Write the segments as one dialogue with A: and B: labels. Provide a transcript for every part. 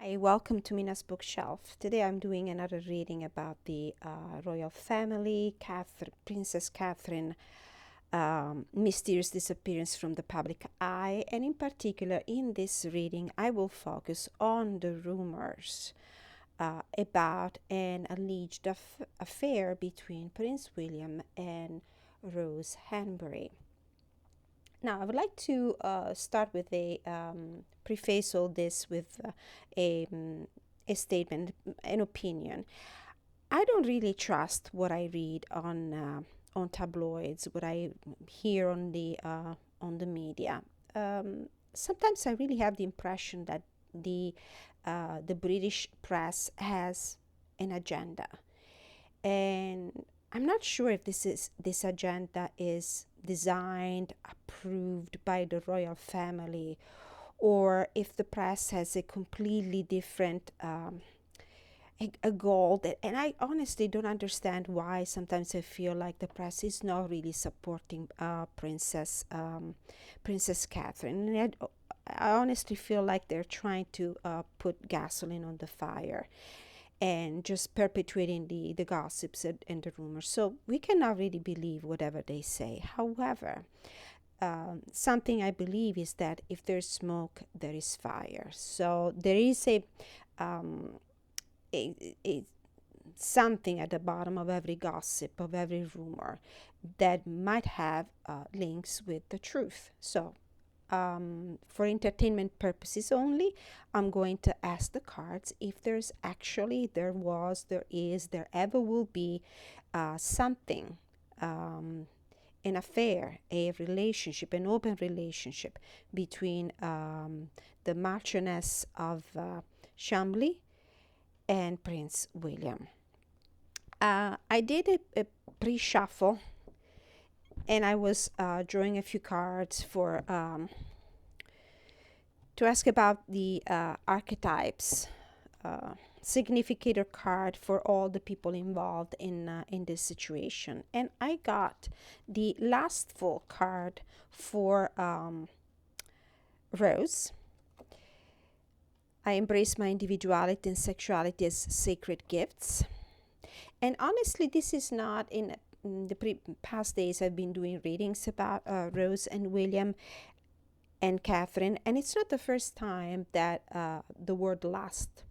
A: Hi, welcome to Mina's bookshelf. Today I'm doing another reading about the royal family, Princess Catherine, mysterious disappearance from the public eye, and in particular in this reading I will focus on the rumors about an alleged affair between Prince William and Rose Hanbury. Now, I would like to start with preface all this with a statement, an opinion. I don't really trust what I read on tabloids, what I hear on the media. Sometimes I really have the impression that the British press has an agenda, and I'm not sure if this agenda is designed, approved by the royal family, or if the press has a completely different a goal. And I honestly don't understand why sometimes I feel like the press is not really supporting Princess Catherine. And I honestly feel like they're trying to put gasoline on the fire and just perpetuating the gossips and the rumors. So we cannot really believe whatever they say. However, something I believe is that if there's smoke, there is fire. So there is a something at the bottom of every gossip, of every rumor, that might have links with the truth. So for entertainment purposes only, I'm going to ask the cards if there ever will be something, an affair, a relationship, an open relationship between the Marchioness of Chambly and Prince William. I did a pre-shuffle, and I was drawing a few cards for to ask about the archetypes, significator card for all the people involved in this situation. And I got the lustful card for Rose. I embrace my individuality and sexuality as sacred gifts. And honestly, this is not in the past days. I've been doing readings about Rose and William and Catherine, and it's not the first time that the word lust,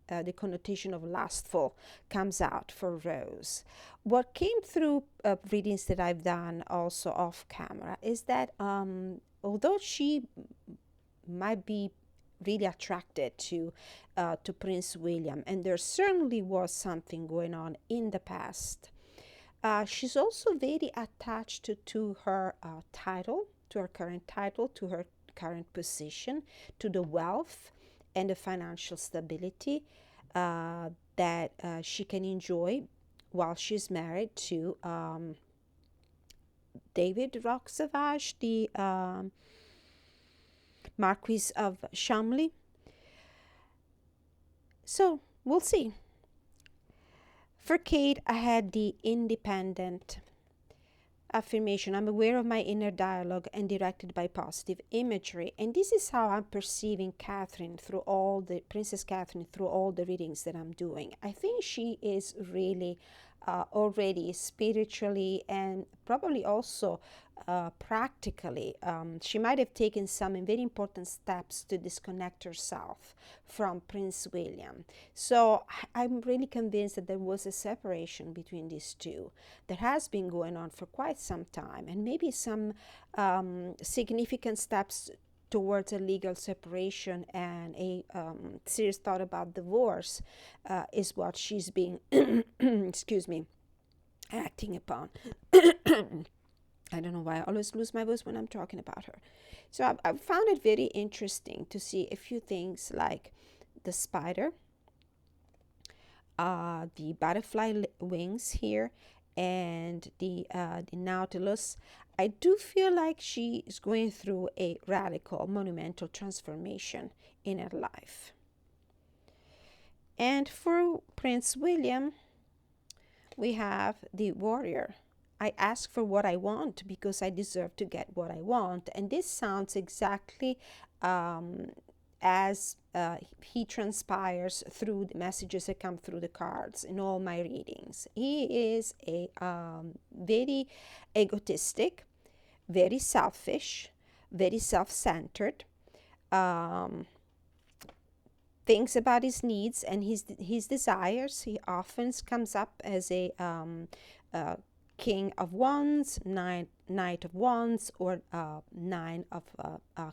A: the connotation of lustful, comes out for Rose. What came through readings that I've done also off camera is that although she might be really attracted to Prince William, and there certainly was something going on in the past, she's also very attached to her title, to her current title, to her current position, to the wealth and the financial stability that she can enjoy while she's married to David Roquesavage, the Marquis of Chambly. So we'll see. For Kate, I had the independent affirmation. I'm aware of my inner dialogue and directed by positive imagery. And this is how I'm perceiving Princess Catherine through all the readings that I'm doing. I think she is really already spiritually and probably also practically. She might have taken some very important steps to disconnect herself from Prince William. So I'm really convinced that there was a separation between these two that has been going on for quite some time, and maybe some significant steps towards a legal separation and a serious thought about divorce is what she's being acting upon. I don't know why I always lose my voice when I'm talking about her. So I found it very interesting to see a few things like the spider, the butterfly wings here, and the nautilus. I do feel like she is going through a radical, monumental transformation in her life. And for Prince William, we have the warrior. I ask for what I want because I deserve to get what I want. And this sounds exactly as he transpires through the messages that come through the cards in all my readings. He is a very egotistic, very selfish, very self-centered, um, thinks about his needs and his desires. He often comes up as a King of Wands, Knight of Wands, or Nine of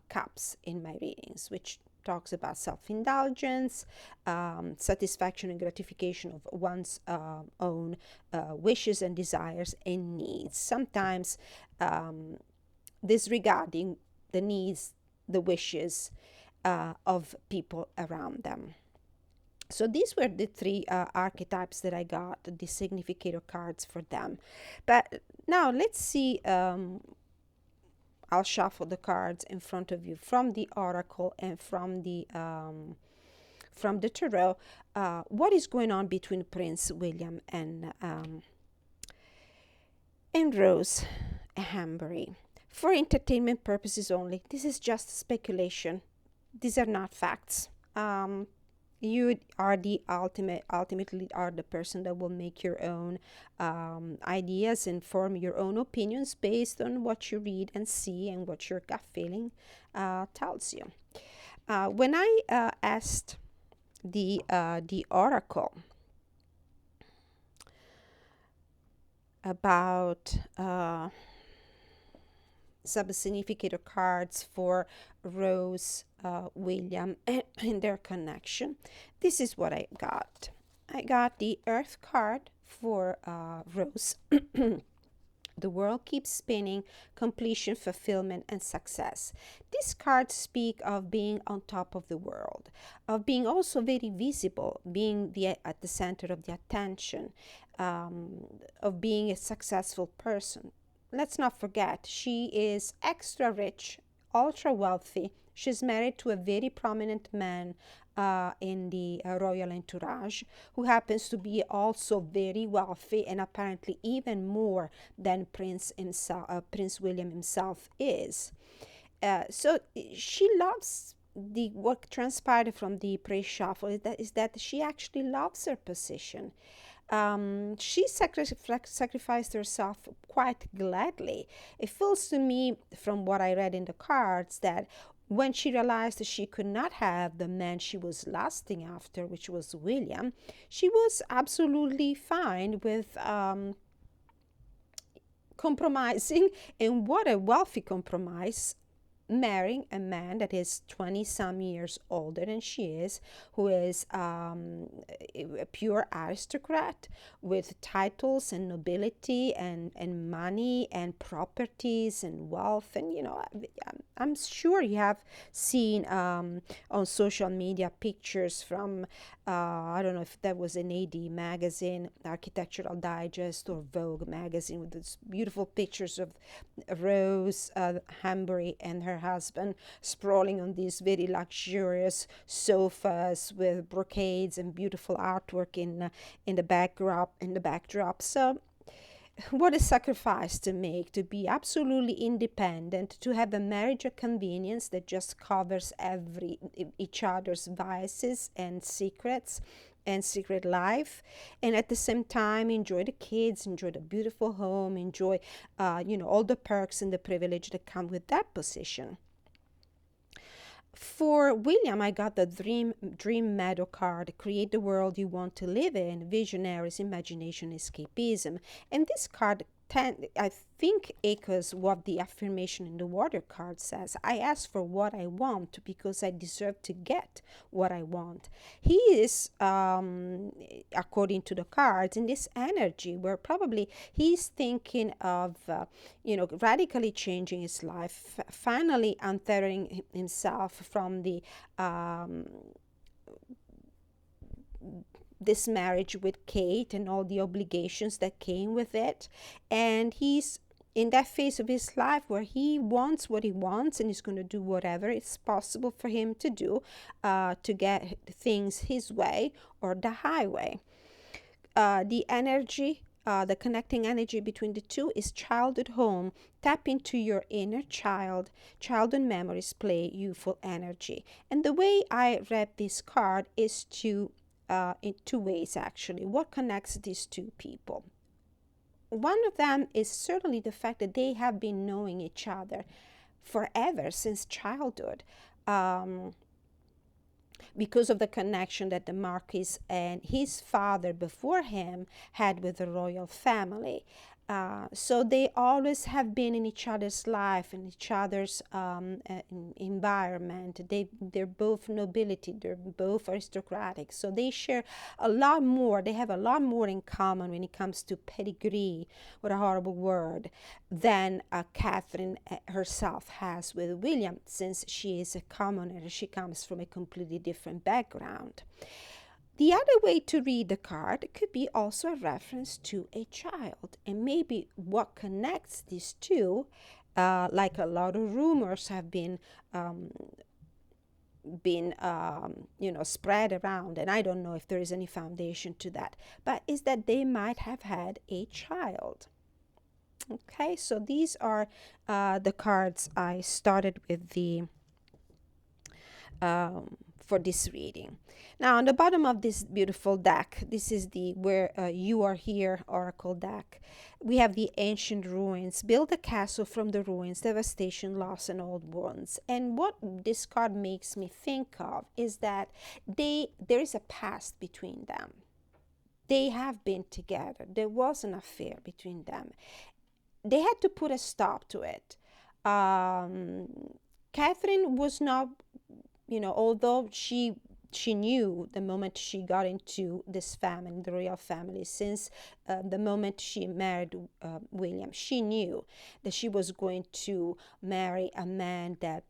A: Cups in my readings, which talks about self-indulgence, satisfaction and gratification of one's own wishes and desires and needs. Sometimes disregarding the needs, the wishes of people around them. So these were the three archetypes that I got, the significator cards for them. But now let's see, I'll shuffle the cards in front of you from the oracle and from the tarot. What is going on between Prince William and Rose HANBURY? For entertainment purposes only. This is just speculation. These are not facts. You are the ultimately are the person that will make your own ideas and form your own opinions based on what you read and see and what your gut feeling tells you. When I asked the oracle about sub-significator cards for Rose, William, and their connection, this is what I got. I got the Earth card for Rose. The world keeps spinning, completion, fulfillment, and success. These cards speak of being on top of the world, of being also very visible, being at the center of the attention, of being a successful person. Let's not forget, she is extra rich, ultra wealthy. She's married to a very prominent man in the royal entourage, who happens to be also very wealthy and apparently even more than Prince William himself is. So she loves what transpired from the pre-shuffle is that she actually loves her position. She sacrificed herself quite gladly. It feels to me, from what I read in the cards, that when she realized that she could not have the man she was lusting after, which was William, she was absolutely fine with compromising, and what a wealthy compromise, marrying a man that is 20-some years older than she is, who is a pure aristocrat with titles and nobility and money and properties and wealth. And, you know, I'm sure you have seen on social media pictures from, I don't know if that was an AD magazine, Architectural Digest, or Vogue magazine, with these beautiful pictures of Rose HANBURY and her husband sprawling on these very luxurious sofas with brocades and beautiful artwork in the backdrop. So what a sacrifice to make, to be absolutely independent, to have a marriage of convenience that just covers each other's vices and secrets and secret life, and at the same time enjoy the kids, enjoy the beautiful home, enjoy all the perks and the privilege that come with that position. For William, I got the Dream Meadow card, create the world you want to live in, visionaries, imagination, escapism. And this card, I think, echoes what the affirmation in the Water card says. I ask for what I want because I deserve to get what I want. He is, according to the cards, in this energy where probably he's thinking of, radically changing his life, finally untethering himself from the this marriage with Kate and all the obligations that came with it. And he's in that phase of his life where he wants what he wants, and he's going to do whatever is possible for him to do to get things his way or the highway. The energy the connecting energy between the two is childhood home. Tap into your inner child. Childhood memories play youthful energy. And the way I read this card is in two ways, actually. What connects these two people? One of them is certainly the fact that they have been knowing each other forever, since childhood. Because of the connection that the Marquis and his father before him had with the royal family. So they always have been in each other's life, in each other's environment. They're both nobility, they're both aristocratic. So they share a lot more, they have a lot more in common when it comes to pedigree, what a horrible word, than Catherine herself has with William, since she is a commoner, she comes from a completely different background. The other way to read the card could be also a reference to a child, and maybe what connects these two, like a lot of rumors have been spread around, and I don't know if there is any foundation to that, but is that they might have had a child. Okay, so these are the cards I started with for this reading. Now, on the bottom of this beautiful deck, this is the Where You Are Here Oracle deck. We have the ancient ruins. Build a castle from the ruins, devastation, loss, and old wounds. And what this card makes me think of is that there is a past between them. They have been together. There was an affair between them. They had to put a stop to it. Catherine was not, although she knew the moment she got into this family, the royal family, since the moment she married William, she knew that she was going to marry a man that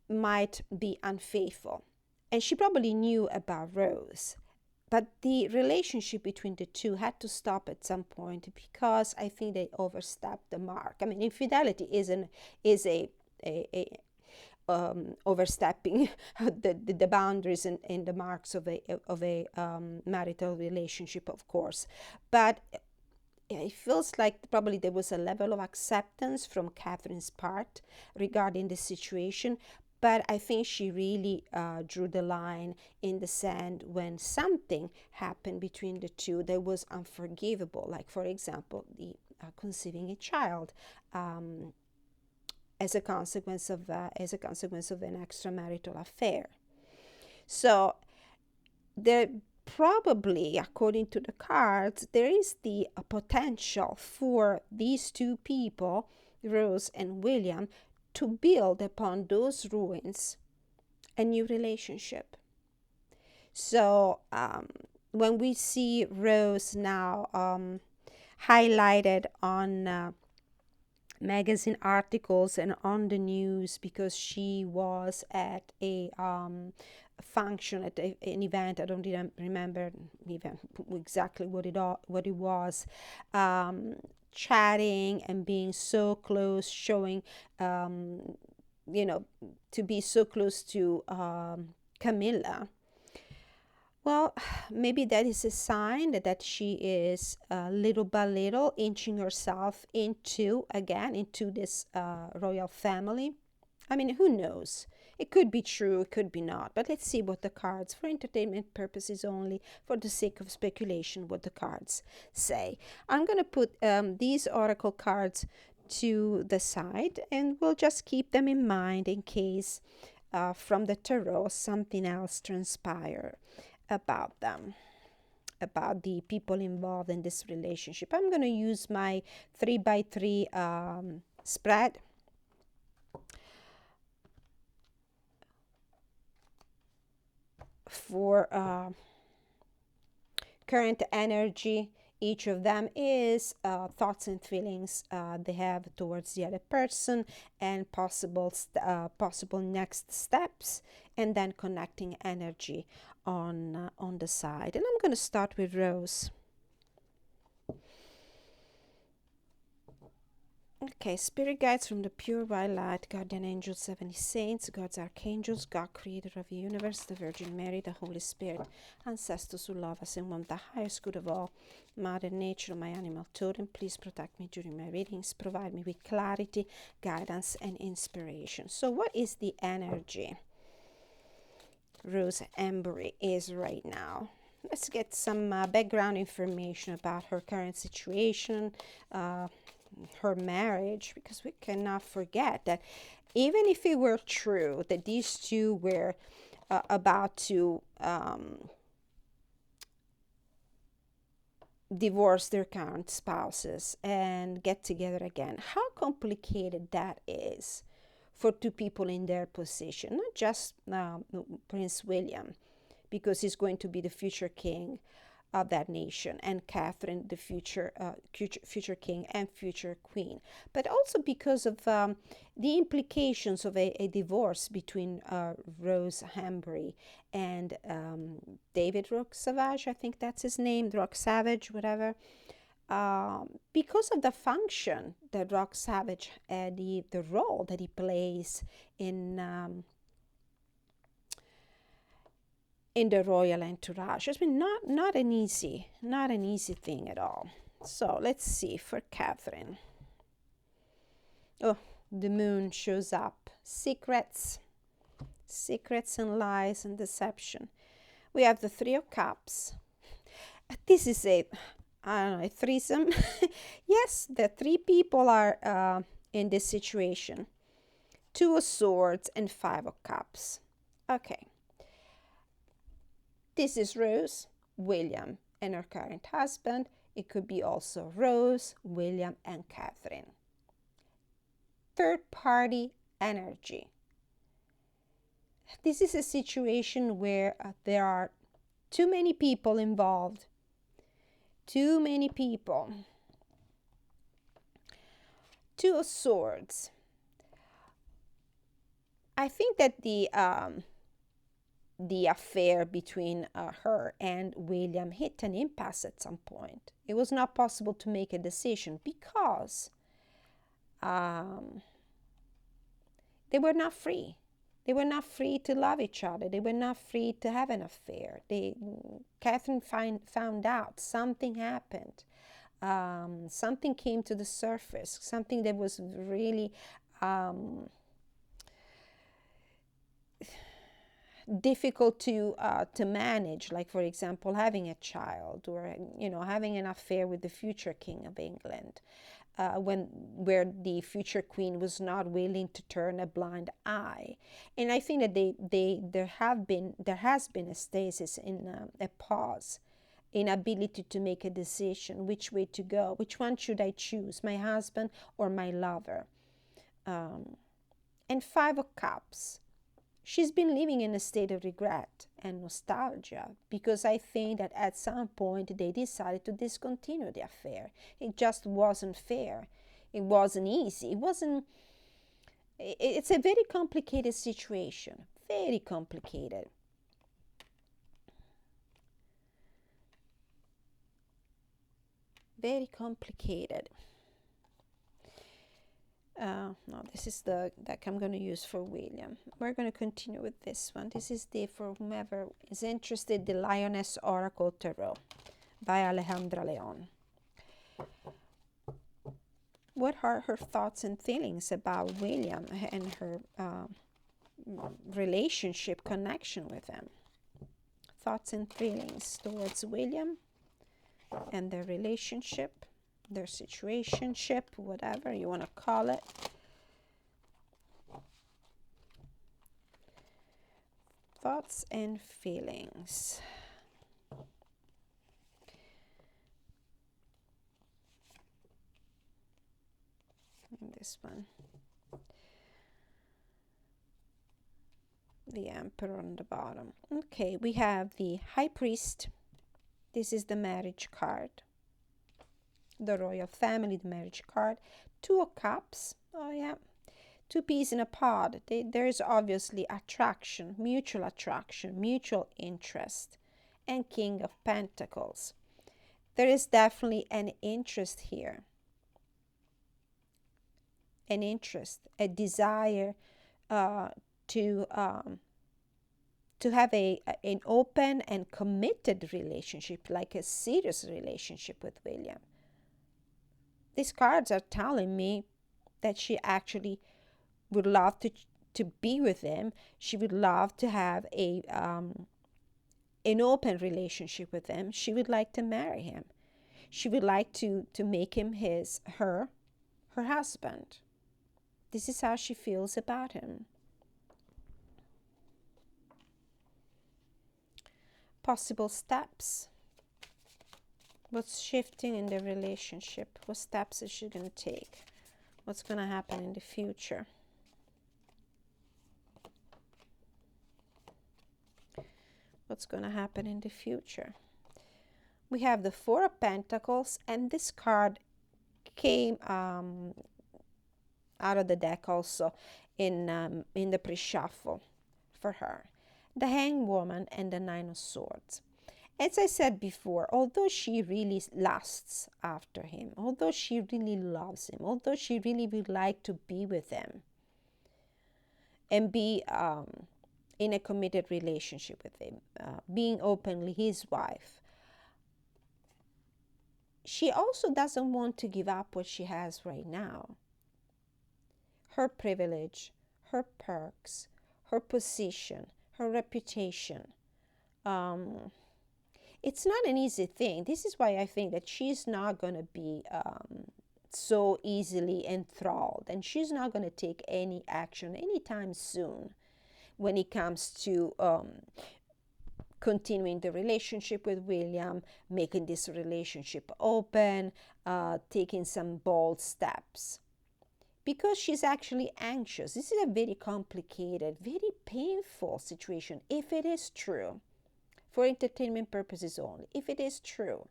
A: might be unfaithful. And she probably knew about Rose. But the relationship between the two had to stop at some point, because I think they overstepped the mark. I mean, infidelity is a overstepping the boundaries and the marks of a marital relationship, of course. But it feels like probably there was a level of acceptance from Catherine's part regarding the situation. But I think she really drew the line in the sand when something happened between the two that was unforgivable. Like, for example, the conceiving a child as a consequence of an extramarital affair. So there probably, according to the cards, there is the potential for these two people, Rose and William, to build upon those ruins a new relationship. So when we see Rose now highlighted on magazine articles and on the news because she was at a function, at an event, I don't remember even exactly what it was, chatting and being so close, showing to be so close to Camilla. Well, maybe that is a sign that she is little by little inching herself into this royal family. I mean, who knows? It could be true, it could be not. But let's see what the cards, for entertainment purposes only, for the sake of speculation, what the cards say. I'm going to put these oracle cards to the side, and we'll just keep them in mind in case from the tarot something else transpire about them, about the people involved in this relationship. I'm going to use my 3x3 spread. For current energy, each of them is thoughts and feelings they have towards the other person, and possible next steps, and then connecting energy on the side. And I'm going to start with Rose. Okay, spirit guides from the pure white light, guardian angels, 70 saints, God's archangels, God creator of the universe, the Virgin Mary, the Holy Spirit, ancestors who love us and want the highest good of all, Mother Nature, my animal totem, please protect me during my readings, provide me with clarity, guidance, and inspiration. So what is the energy Rose Hanbury is right now? Let's get some background information about her current situation, her marriage, because we cannot forget that even if it were true that these two were about to divorce their current spouses and get together again, how complicated that is for two people in their position, not just Prince William, because he's going to be the future king of that nation, and Catherine, the future king and future queen, but also because of the implications of a divorce between Rose Hanbury and David Rock Savage, I think that's his name, Rock Savage, whatever. Because of the function that Rock Savage, the role that he plays in the royal entourage. It's been not an easy thing at all. So let's see for Catherine. Oh, the moon shows up. Secrets and lies and deception. We have the Three of Cups. This is a threesome. Yes, the three people are in this situation. Two of Swords and Five of Cups. Okay. This is Rose, William, and her current husband. It could be also Rose, William, and Catherine. Third party energy. This is a situation where there are too many people involved. Too many people. Two of Swords. I think that the affair between her and William hit an impasse at some point. It was not possible to make a decision because they were not free. They were not free to love each other. They were not free to have an affair. Catherine found out something happened. Something came to the surface. Something that was really difficult to manage, like for example having a child, or having an affair with the future king of England, where the future queen was not willing to turn a blind eye. And I think that there has been a stasis, in a pause, inability to make a decision, which way to go, which one should I choose, my husband or my lover. And Five of Cups. She's been living in a state of regret and nostalgia, because I think that at some point they decided to discontinue the affair. It just wasn't fair. It wasn't easy. It's a very complicated situation. Very complicated. Very complicated. No, this is the deck I'm going to use for William. We're going to continue with this one. This is for whomever is interested, the Lioness Oracle Tarot by Alejandra Leon. What are her thoughts and feelings about William and her relationship, connection with him? Thoughts and feelings towards William and their relationship, their situationship, whatever you want to call it. Thoughts and feelings. And this one. The Emperor on the bottom. Okay, we have the High Priest. This is the marriage card. The royal family, the marriage card. Two of Cups. Oh yeah, two peas in a pod. There is obviously attraction, mutual interest. And King of Pentacles. There is definitely an interest here. an interest, a desire to have an open and committed relationship, like a serious relationship with William. These cards are telling me that she actually would love to be with him. She would love to have an open relationship with him. She would like to marry him. She would like to make him her husband. This is how she feels about him. Possible steps. What's shifting in the relationship? What steps is she going to take? What's going to happen in the future? What's going to happen in the future? We have the Four of Pentacles, and this card came out of the deck also in the pre-shuffle for her. The Hanged Woman and the Nine of Swords. As I said before, although she really lusts after him, although she really loves him, although she really would like to be with him and be in a committed relationship with him, being openly his wife, she also doesn't want to give up what she has right now. Her privilege, her perks, her position, her reputation. It's not an easy thing. This is why I think that she's not going to be so easily enthralled, and she's not going to take any action anytime soon when it comes to continuing the relationship with William, making this relationship open, taking some bold steps. Because she's actually anxious. This is a very complicated, very painful situation, if it is true. For entertainment purposes only, if it is true.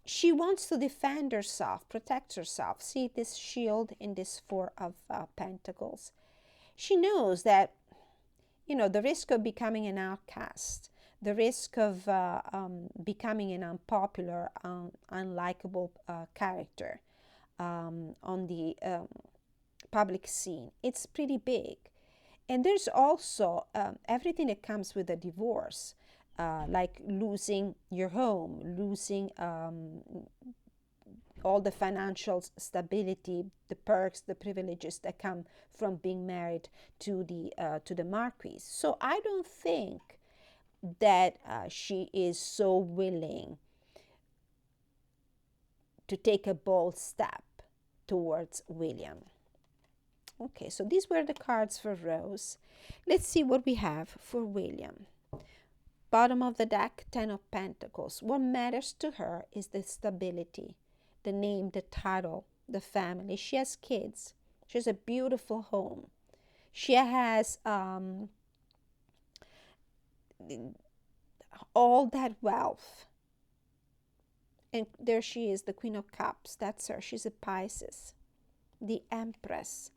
A: She wants to defend herself, protect herself. See this shield in this Four of Pentacles. She knows that, the risk of becoming an outcast, the risk of becoming an unpopular, unlikable character on the public scene, it's pretty big. And there's also everything that comes with a divorce, like losing your home, losing all the financial stability, the perks, the privileges that come from being married to the Marquis. So I don't think that she is so willing to take a bold step towards William. Okay, so these were the cards for Rose. Let's see what we have for William. Bottom of the deck, Ten of Pentacles. What matters to her is the stability, the name, the title, the family. She has kids. She has a beautiful home. She has all that wealth. And there she is, the Queen of Cups. That's her. She's a Pisces. The Empress.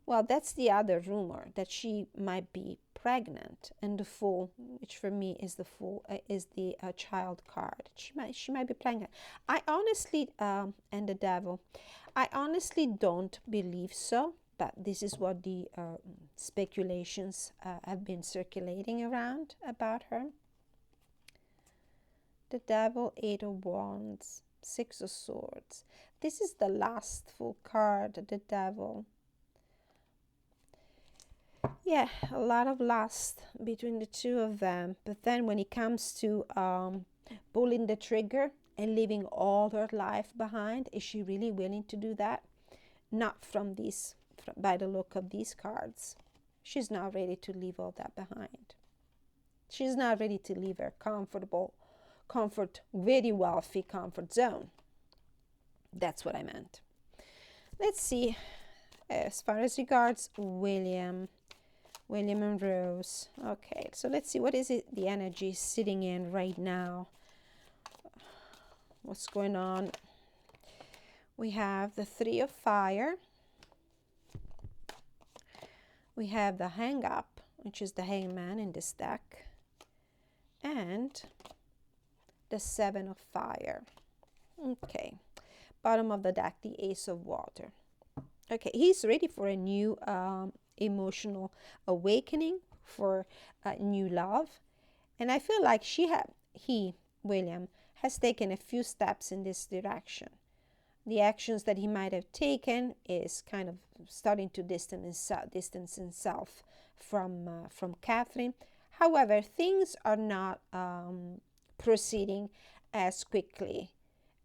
A: Well, that's the other rumor, that she might be pregnant, and the Fool, which for me is the Fool, is the child card. She might be pregnant. I honestly, and the Devil, I honestly don't believe so, but this is what the speculations have been circulating around about her. The Devil, Eight of Wands, Six of Swords. This is the last full card, the Devil. Yeah, a lot of lust between the two of them. But then when it comes to pulling the trigger and leaving all her life behind, is she really willing to do that? Not by the look of these cards. She's not ready to leave all that behind. She's not ready to leave her very wealthy comfort zone. That's what I meant. Let's see, as far as regards William and Rose. Okay, so let's see, what is it the energy is sitting in right now? What's going on? We have the Three of Fire. We have the Hang Up, which is the Hangman in this deck. And the Seven of Fire. Okay. Bottom of the deck, the Ace of Water. Okay, he's ready for a new emotional awakening, for new love. And I feel like William, has taken a few steps in this direction. The actions that he might have taken is kind of starting to distance himself from Catherine. However, things are not proceeding as quickly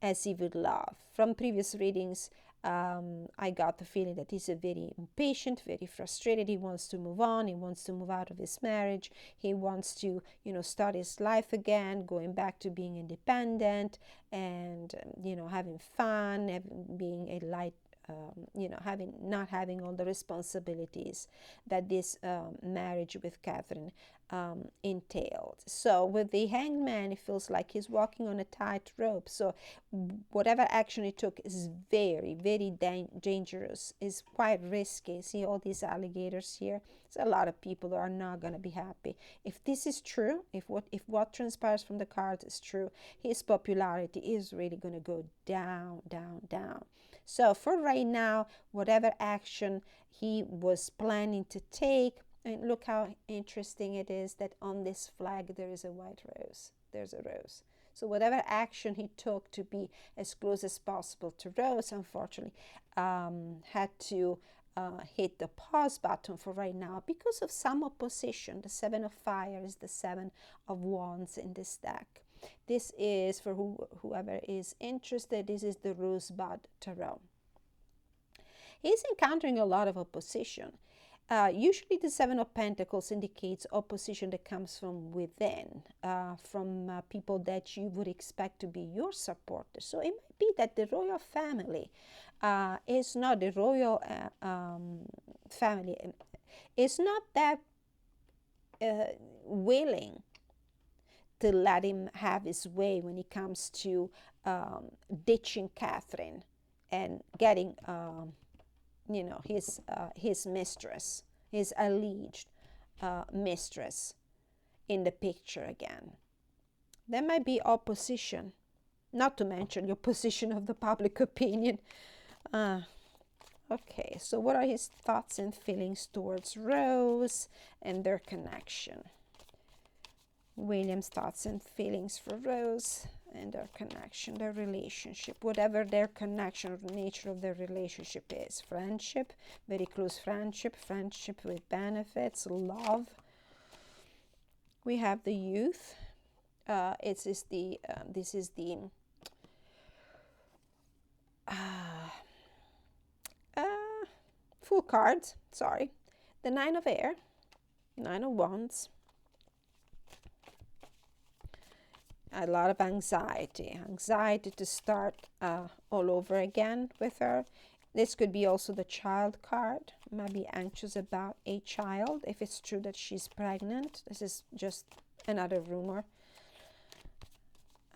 A: as he would love. From previous readings, I got the feeling that he's a very impatient, very frustrated. He wants to move on. He wants to move out of his marriage. He wants to, start his life again, going back to being independent and, having fun, being a light, not having all the responsibilities that this marriage with Catherine entailed. So with the Hanged Man, it feels like he's walking on a tightrope. So whatever action he took is very, very dangerous. Is quite risky. See all these alligators here? There's a lot of people that are not going to be happy. If this is true, if what transpires from the cards is true, his popularity is really going to go down, down, down. So for right now, whatever action he was planning to take, and look how interesting it is that on this flag there is a white rose. There's a rose. So whatever action he took to be as close as possible to Rose, unfortunately, had to hit the pause button for right now because of some opposition. The Seven of Fire is the Seven of Wands in this deck. This is, for whoever is interested, this is the Rosebud Tarot. He's encountering a lot of opposition. Usually the Seven of Pentacles indicates opposition that comes from within, from people that you would expect to be your supporters. So it might be that the royal family is not the royal family, is not that willing to let him have his way when it comes to ditching Catherine and getting his mistress, his alleged mistress in the picture again. There might be opposition, not to mention the opposition of the public opinion. Okay, so what are his thoughts and feelings towards Rose and their connection? William's thoughts and feelings for Rose and their connection, their relationship, whatever their connection or the nature of their relationship is. Friendship, very close friendship, friendship with benefits, love. We have the Youth. This is the full cards, sorry. The Nine of Air, Nine of Wands. A lot of anxiety to start all over again with her. This could be also the Child card. Might be anxious about a child if it's true that she's pregnant. This is just another rumor.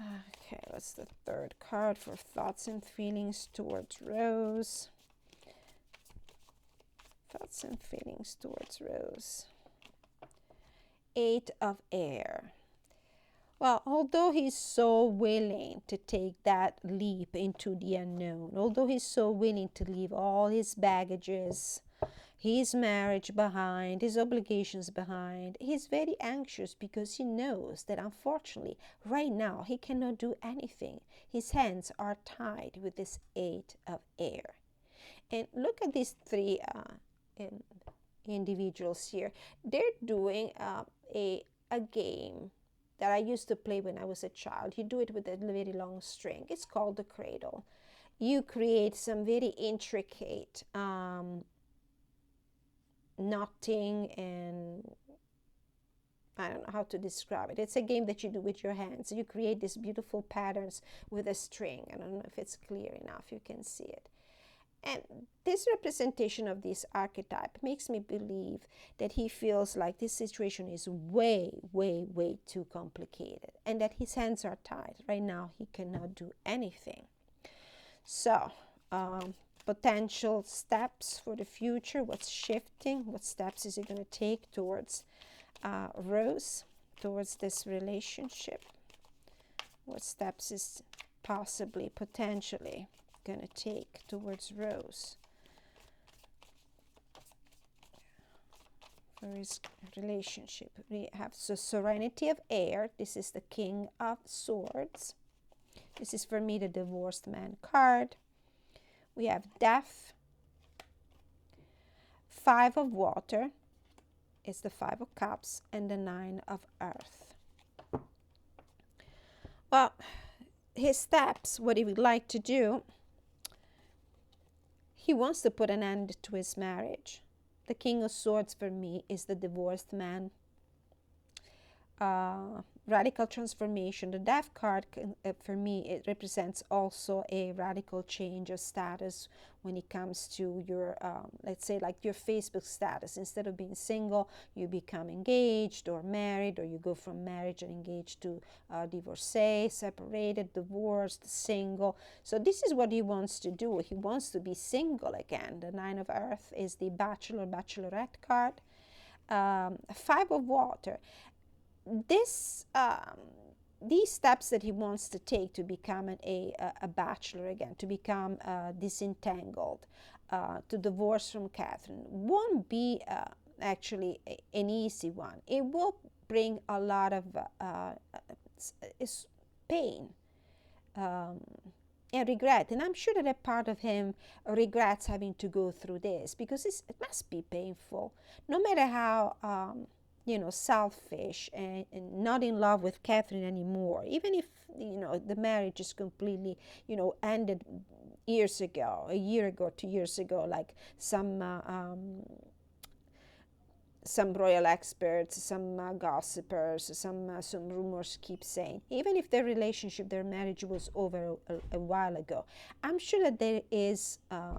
A: Okay, what's the third card for thoughts and feelings towards Rose? Thoughts and feelings towards Rose. Eight of Air. Well, although he's so willing to take that leap into the unknown, although he's so willing to leave all his baggages, his marriage behind, his obligations behind, he's very anxious because he knows that unfortunately, right now, he cannot do anything. His hands are tied with this Eight of Air. And look at these three individuals here. They're doing a game that I used to play when I was a child. You do it with a very long string. It's called the cradle. You create some very intricate knotting, and I don't know how to describe it. It's a game that you do with your hands. You create these beautiful patterns with a string. I don't know if it's clear enough. You can see it. And this representation of this archetype makes me believe that he feels like this situation is way, way, way too complicated and that his hands are tied. Right now, he cannot do anything. So, potential steps for the future. What's shifting? What steps is he going to take towards Rose, towards this relationship? What steps is possibly, potentially going to take towards Rose for his relationship. We have the Serenity of Air. This is the King of Swords. This is for me the Divorced Man card. We have Death. Five of Water is the Five of Cups, and the Nine of Earth. Well, his steps, what he would like to do, he wants to put an end to his marriage. The King of Swords for me is the divorced man. Radical transformation. The Death card for me, it represents also a radical change of status when it comes to your, let's say like your Facebook status. Instead of being single, you become engaged or married, or you go from marriage and engaged to divorcee, separated, divorced, single. So this is what he wants to do. He wants to be single again. The Nine of Earth is the Bachelor, Bachelorette card. Five of Water. These steps that he wants to take to become a bachelor again, to become disentangled, to divorce from Catherine, won't be actually an easy one. It will bring a lot of pain and regret. And I'm sure that a part of him regrets having to go through this, because it must be painful. No matter how selfish and not in love with Catherine anymore, even if the marriage is completely ended years ago, a year ago, 2 years ago, like some royal experts, some gossipers, some rumors keep saying. Even if their relationship, their marriage was over a while ago, I'm sure that there is a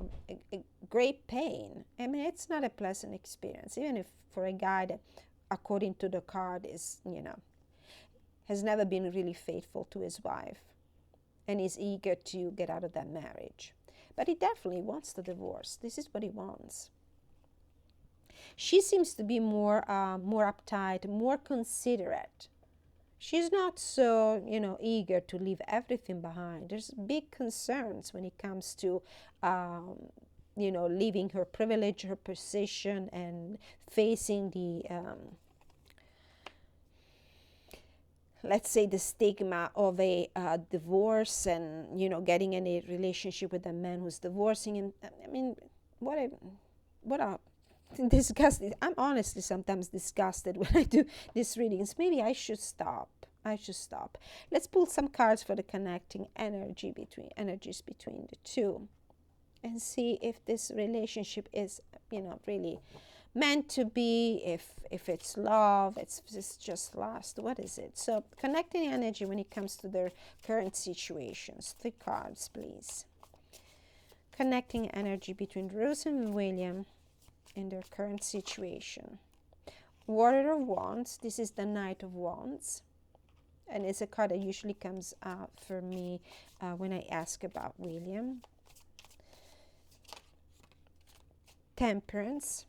A: great pain. I mean, it's not a pleasant experience, even if for a guy that, according to the card, is has never been really faithful to his wife and is eager to get out of that marriage. But he definitely wants the divorce. This is what he wants. She seems to be more uptight, more considerate. She's not so eager to leave everything behind. There's big concerns when it comes to leaving her privilege, her position, and facing the, let's say, the stigma of a divorce, and, getting in a relationship with a man who's divorcing. And I mean, what a disgusting. I'm honestly sometimes disgusted when I do these readings. Maybe I should stop. Let's pull some cards for the connecting energies between the two, and see if this relationship is, really meant to be, if it's love, it's just lust. What is it? So connecting energy when it comes to their current situations. 3 cards, please. Connecting energy between Rose and William in their current situation. Warrior of Wands. This is the Knight of Wands, and it's a card that usually comes out for me when I ask about William. Temperance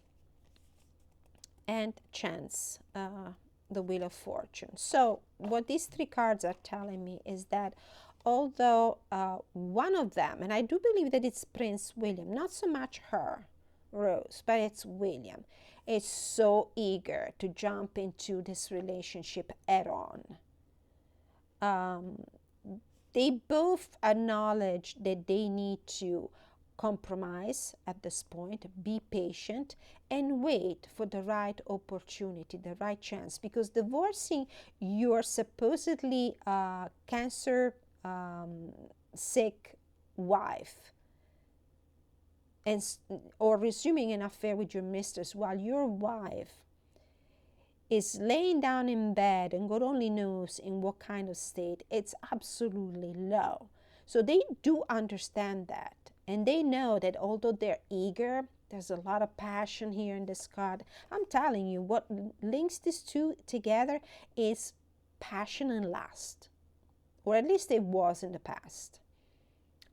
A: and Chance, the Wheel of Fortune. So what these 3 cards are telling me is that although one of them, and I do believe that it's Prince William, not so much her, Rose, but it's William, is so eager to jump into this relationship head on. They both acknowledge that they need to compromise at this point, be patient, and wait for the right opportunity, the right chance. Because divorcing your supposedly cancer sick wife, or resuming an affair with your mistress while your wife is laying down in bed and God only knows in what kind of state, it's absolutely low. So they do understand that. And they know that although they're eager, there's a lot of passion here in this card. I'm telling you, what links these two together is passion and lust. Or at least it was in the past.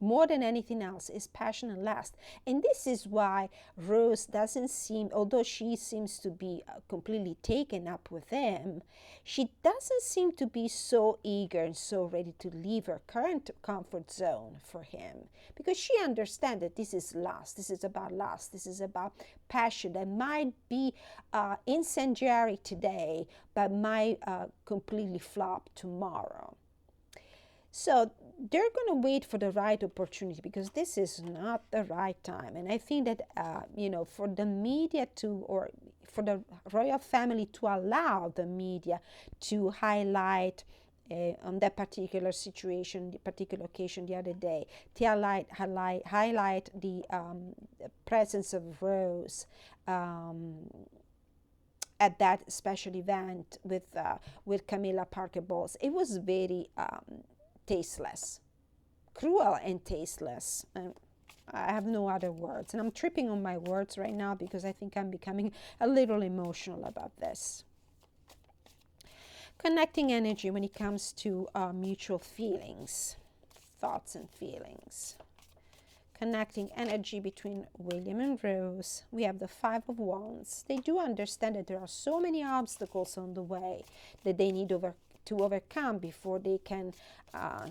A: more than anything else is passion and lust. And this is why Rose doesn't seem, although she seems to be completely taken up with him, she doesn't seem to be so eager and so ready to leave her current comfort zone for him, because she understands that this is lust, this is about lust, this is about passion that might be incendiary today but might completely flop tomorrow. So they're going to wait for the right opportunity, because this is not the right time. And I think that, for the media to, or for the royal family to allow the media to highlight on that particular situation, the particular occasion the other day, to highlight the presence of Rose at that special event with Camilla Parker Bowles. It was very tasteless, cruel and tasteless. I have no other words, and I'm tripping on my words right now because I think I'm becoming a little emotional about this. Connecting energy when it comes to mutual feelings, thoughts and feelings. Connecting energy between William and Rose. We have the Five of Wands. They do understand that there are so many obstacles on the way that they need to overcome before they can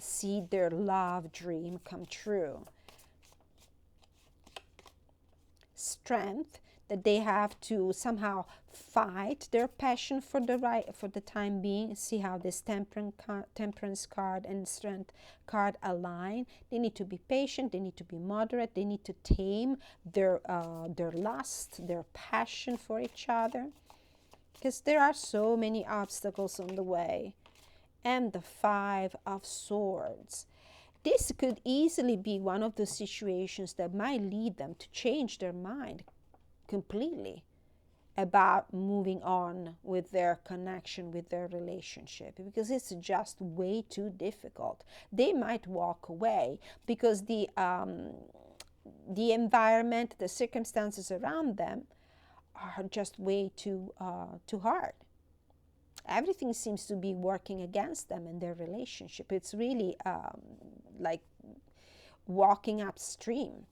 A: see their love dream come true. Strength, that they have to somehow fight their passion for the time being. See how this temperance card and strength card align. They need to be patient, they need to be moderate, they need to tame their lust, their passion for each other, because there are so many obstacles on the way. And the Five of Swords. This could easily be one of the situations that might lead them to change their mind completely about moving on with their connection, with their relationship, because it's just way too difficult. They might walk away because the environment, the circumstances around them are just way too hard. Everything seems to be working against them in their relationship. It's really like walking upstream.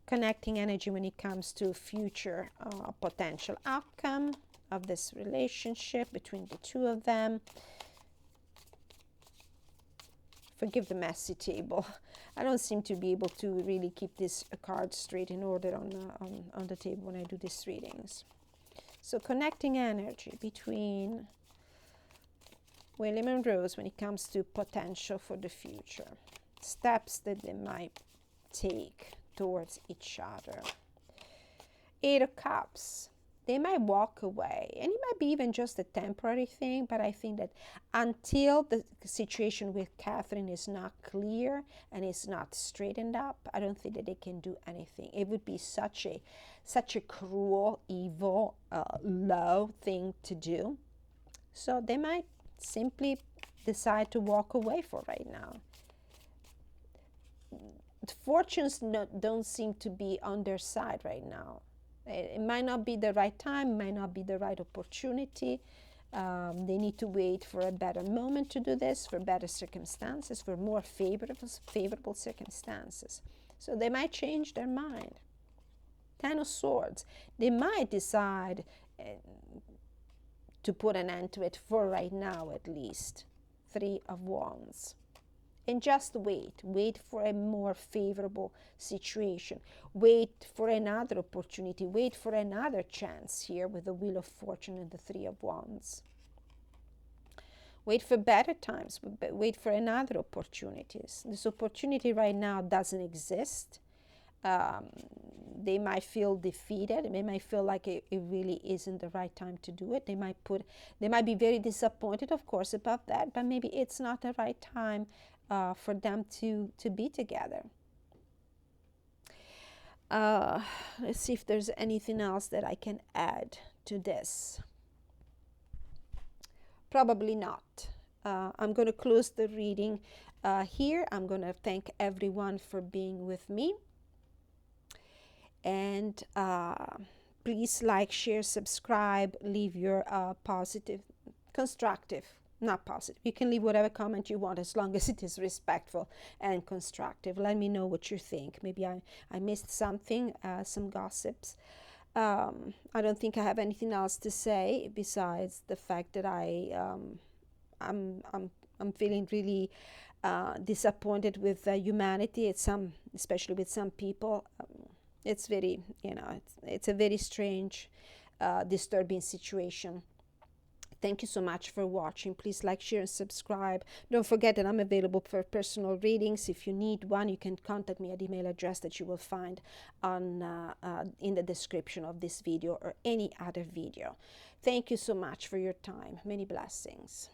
A: Connecting energy when it comes to future potential outcome of this relationship between the two of them. Forgive the messy table. I don't seem to be able to really keep this card straight in order on the table when I do these readings. So connecting energy between William and Rose when it comes to potential for the future. Steps that they might take towards each other. Eight of Cups. They might walk away, and it might be even just a temporary thing, but I think that until the situation with Catherine is not clear and is not straightened up, I don't think that they can do anything. It would be such a cruel, evil, low thing to do. So they might simply decide to walk away for right now. Fortunes don't seem to be on their side right now. It might not be the right time, might not be the right opportunity. They need to wait for a better moment to do this, for better circumstances, for more favorable circumstances. So they might change their mind. Ten of Swords. They might decide to put an end to it for right now at least. Three of Wands. And just wait for a more favorable situation. Wait for another opportunity. Wait for another chance here with the Wheel of Fortune and the Three of Wands. Wait for better times. Wait for another opportunities. This opportunity right now doesn't exist. They might feel defeated. They might feel like it really isn't the right time to do it. They might be very disappointed, of course, about that, but maybe it's not the right time for them to be together. Let's see if there's anything else that I can add to this. Probably not. I'm going to close the reading here. I'm going to thank everyone for being with me. And please like, share, subscribe, leave your positive, constructive not positive. You can leave whatever comment you want as long as it is respectful and constructive. Let me know what you think. Maybe I missed something, some gossips. I don't think I have anything else to say besides the fact that I'm feeling really disappointed with humanity. Especially with some people. It's very, it's a very strange, disturbing situation. Thank you so much for watching. Please like, share, and subscribe. Don't forget that I'm available for personal readings. If you need one, you can contact me at the email address that you will find on in the description of this video or any other video. Thank you so much for your time. Many blessings.